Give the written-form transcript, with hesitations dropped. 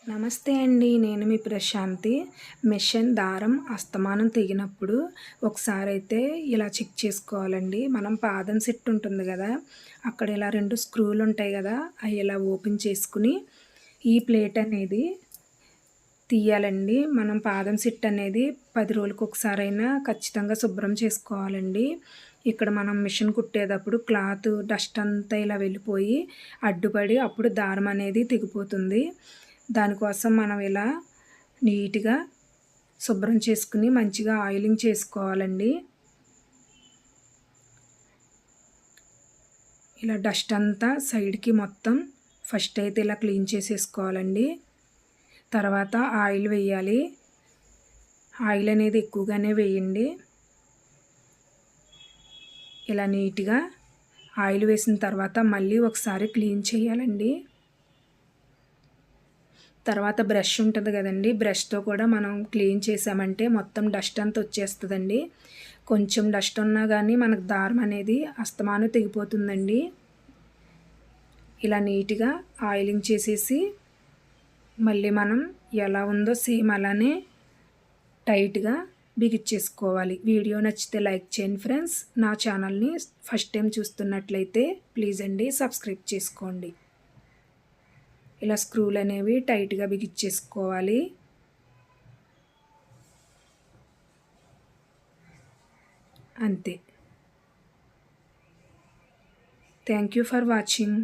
నమస్తే అండి. నేను మీ ప్రశాంతి. మిషన్ దారం అస్తమానం తెగినప్పుడు ఒకసారైతే ఇలా చెక్ చేసుకోవాలండి. మనం పాదం సెట్ ఉంటుంది గదా! అక్కడ ఇలా 2 స్క్రూలు ఉంటాయి గదా! అయి ఇలా ఓపెన్ చేసుకొని ఈ ప్లేట్ అనేది తీయాలండి. మనం పాదం సెట్ అనేది 10 రోజులకొకసారైనా ఖచ్చితంగా శుభ్రం చేసుకోవాలండి. ఇక్కడ మనం మిషన్ కుట్టేటప్పుడు క్లాత్ డస్ట్ అంతా ఇలా వెళ్ళిపోయి అడ్డుపడి అప్పుడు దారం అనేది తెగిపోతుంది. దానికోసం మనం ఇలా నీట్‌గా శుభ్రం చేసుకొని మంచిగా ఆయిలింగ్ చేసుకోవాలండి. ఇలా డస్ట్ అంతా సైడ్‌కి మొత్తం ఫస్ట్ అయితే ఇలా క్లీన్ చేసేసుకోవాలండి. తర్వాత ఆయిల్ వేయాలి. ఆయిల్ అనేది ఎక్కువగానే వేయండి. ఇలా నీట్‌గా ఆయిల్ వేసిన తర్వాత మళ్ళీ ఒకసారి క్లీన్ చేయాలండి. తర్వాత బ్రష్ ఉంటుంది కదండీ! బ్రష్‌తో కూడా మనం క్లీన్ చేసామంటే మొత్తం డస్ట్ అంతా వచ్చేస్తదండి. కొంచెం డస్ట్ ఉన్నా గానీ మనకు దారం అనేది అస్తమానం తెగిపోతుందండి. ఇలా నీట్‌గా ఆయిలింగ్ చేసేసి మళ్ళీ మనం ఎలా ఉందో సేమ్ అలానే టైట్‌గా బిగిచ్చేసుకోవాలి. వీడియో నచ్చితే లైక్ చేయండి ఫ్రెండ్స్. నా ఛానల్‌ని ఫస్ట్ టైం చూస్తున్నట్లయితే ప్లీజ్ అండి సబ్స్క్రైబ్ చేసుకోండి. ఇలా స్క్రూలు అనేవి టైట్‌గా బిగిచ్చేసుకోవాలి. అంతే. Thank you for watching.